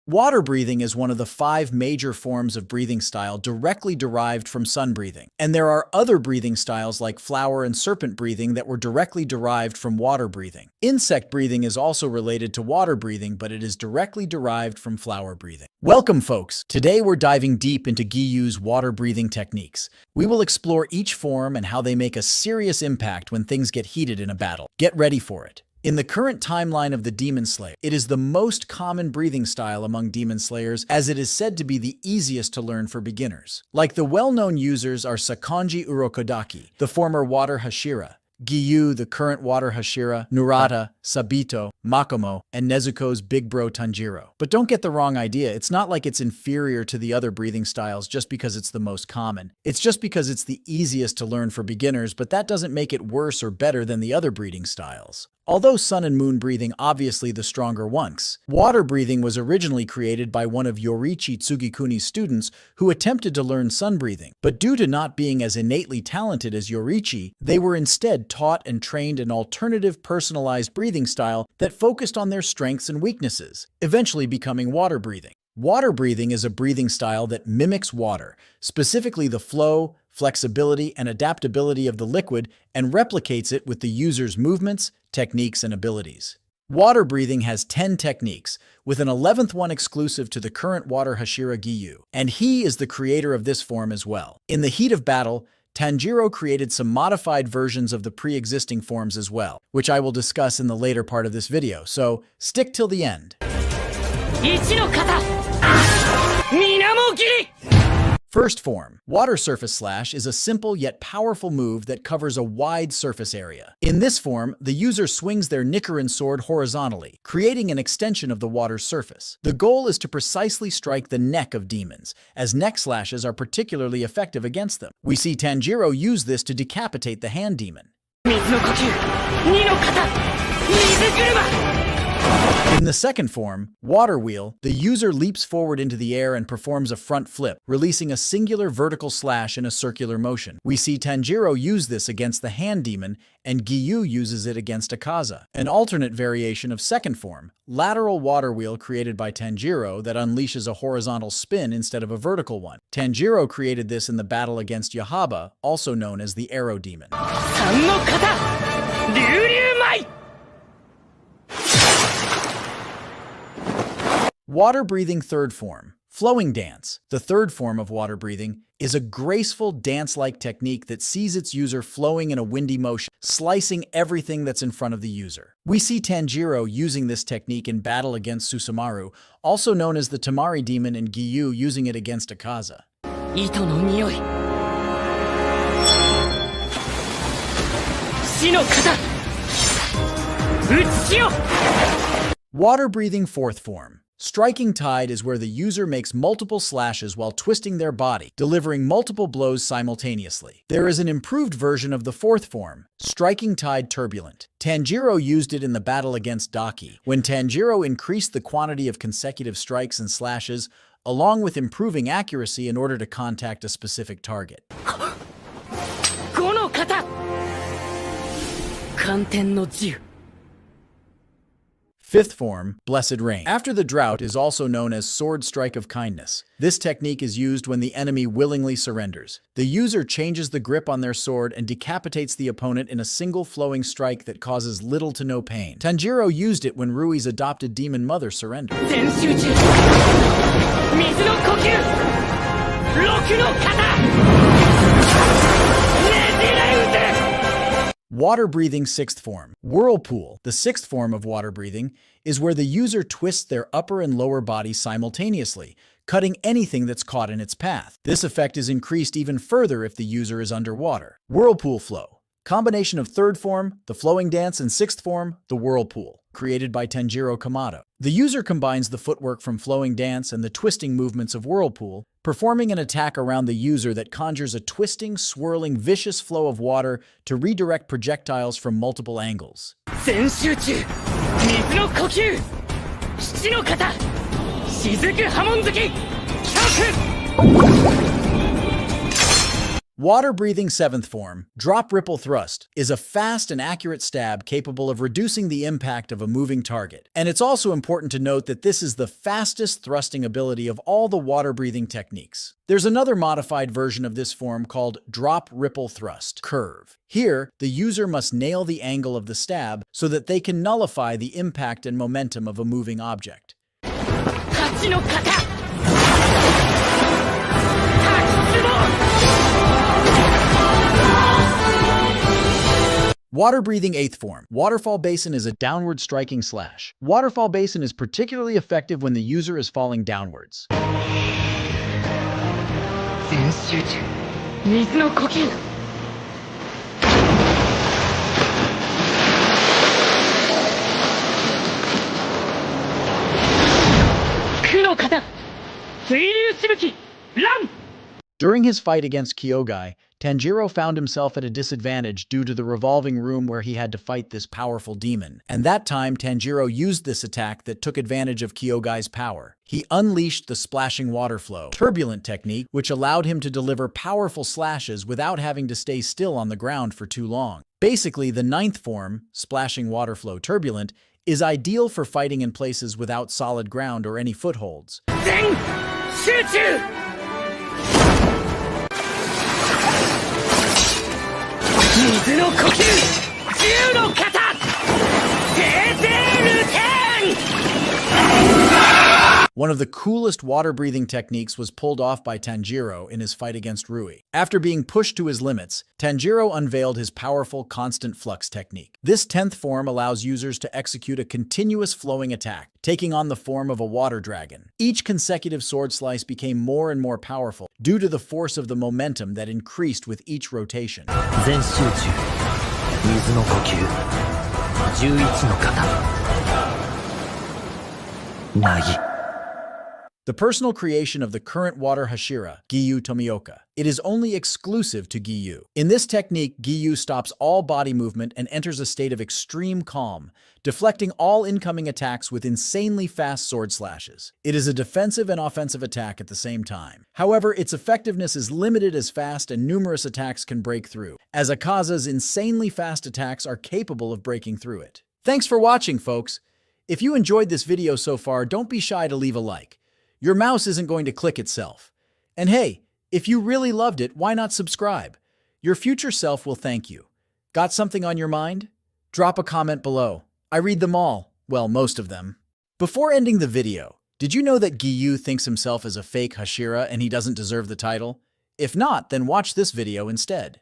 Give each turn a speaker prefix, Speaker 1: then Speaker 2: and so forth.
Speaker 1: Water breathing is one of the 5 major forms of breathing style directly derived from sun breathing. And there are other breathing styles like flower and serpent breathing that were directly derived from water breathing. Insect breathing is also related to water breathing, but it is directly derived from flower breathing. Welcome, folks! Today we're diving deep into Giyu's water breathing techniques. We will explore each form and how they make a serious impact when things get heated in a battle. Get ready for it. In the current timeline of the Demon Slayer, it is the most common breathing style among Demon Slayers, as it is said to be the easiest to learn for beginners. Like the well-known users are Sakonji Urokodaki, the former Water Hashira, Giyu, the current Water Hashira, Nurata, Sabito, Makomo, and Nezuko's big bro Tanjiro. But don't get the wrong idea, it's not like it's inferior to the other breathing styles just because it's the most common. It's just because it's the easiest to learn for beginners, but that doesn't make it worse or better than the other breathing styles. Although sun and moon breathing obviously the stronger ones, water breathing was originally created by one of Yoriichi Tsugikuni's students who attempted to learn sun breathing. But due to not being as innately talented as Yoriichi, they were instead taught and trained an alternative personalized breathing style that focused on their strengths and weaknesses, eventually becoming water breathing. Water breathing is a breathing style that mimics water, specifically the flow, flexibility, and adaptability of the liquid, and replicates it with the user's movements, techniques, and abilities. Water breathing has 10 techniques, with an 11th one exclusive to the current Water Hashira Giyu, and he is the creator of this form as well. In the heat of battle, Tanjiro created some modified versions of the pre-existing forms as well, which I will discuss in the later part of this video, so stick till the end. First form, Water Surface Slash, is a simple yet powerful move that covers a wide surface area. In this form, the user swings their Nichiren sword horizontally, creating an extension of the water's surface. The goal is to precisely strike the neck of demons, as neck slashes are particularly effective against them. We see Tanjiro use this to decapitate the hand demon. In the second form, Water Wheel, the user leaps forward into the air and performs a front flip, releasing a singular vertical slash in a circular motion. We see Tanjiro use this against the hand demon, and Giyu uses it against Akaza. An alternate variation of second form, Lateral Water Wheel, created by Tanjiro that unleashes a horizontal spin instead of a vertical one. Tanjiro created this in the battle against Yahaba, also known as the Arrow Demon. Water breathing third form, Flowing Dance. The third form of water breathing is a graceful dance-like technique that sees its user flowing in a windy motion, slicing everything that's in front of the user. We see Tanjiro using this technique in battle against Susumaru, also known as the Tamari Demon, and Giyu using it against Akaza. Water breathing fourth form, Striking Tide, is where the user makes multiple slashes while twisting their body, delivering multiple blows simultaneously. There is an improved version of the fourth form, Striking Tide Turbulent. Tanjiro used it in the battle against Daki, when Tanjiro increased the quantity of consecutive strikes and slashes, along with improving accuracy in order to contact a specific target. Fifth form, Blessed Rain. After the drought is also known as Sword Strike of Kindness. This technique is used when the enemy willingly surrenders. The user changes the grip on their sword and decapitates the opponent in a single flowing strike that causes little to no pain. Tanjiro used it when Rui's adopted demon mother surrendered. Water breathing sixth form, Whirlpool. The sixth form of water breathing is where the user twists their upper and lower body simultaneously, cutting anything that's caught in its path. This effect is increased even further if the user is underwater. Whirlpool Flow. Combination of third form, the Flowing Dance, and sixth form, the Whirlpool, created by Tenjiro Kamado. The user combines the footwork from Flowing Dance and the twisting movements of Whirlpool, performing an attack around the user that conjures a twisting, swirling, vicious flow of water to redirect projectiles from multiple angles. Water-breathing 7th form, drop ripple thrust, is a fast and accurate stab capable of reducing the impact of a moving target. And it's also important to note that this is the fastest thrusting ability of all the water-breathing techniques. There's another modified version of this form called drop ripple thrust, curve. Here, the user must nail the angle of the stab so that they can nullify the impact and momentum of a moving object. Water-breathing 8th form. Waterfall Basin is a downward striking slash. Waterfall Basin is particularly effective when the user is falling downwards. During his fight against Kyogai, Tanjiro found himself at a disadvantage due to the revolving room where he had to fight this powerful demon. And that time, Tanjiro used this attack that took advantage of Kyogai's power. He unleashed the splashing water flow, turbulent technique, which allowed him to deliver powerful slashes without having to stay still on the ground for too long. Basically, the 9th form, splashing water flow turbulent, is ideal for fighting in places without solid ground or any footholds. One of the coolest water-breathing techniques was pulled off by Tanjiro in his fight against Rui. After being pushed to his limits, Tanjiro unveiled his powerful constant flux technique. This 10th form allows users to execute a continuous flowing attack, taking on the form of a water dragon. Each consecutive sword slice became more and more powerful due to the force of the momentum that increased with each rotation. The personal creation of the current water Hashira, Giyu Tomioka. It is only exclusive to Giyu. In this technique, Giyu stops all body movement and enters a state of extreme calm, deflecting all incoming attacks with insanely fast sword slashes. It is a defensive and offensive attack at the same time. However, its effectiveness is limited as fast and numerous attacks can break through, as Akaza's insanely fast attacks are capable of breaking through it. Thanks for watching, folks. If you enjoyed this video so far, don't be shy to leave a like. Your mouse isn't going to click itself. And hey, if you really loved it, why not subscribe? Your future self will thank you. Got something on your mind? Drop a comment below. I read them all. Well, most of them. Before ending the video, did you know that Giyu thinks himself as a fake Hashira and he doesn't deserve the title? If not, then watch this video instead.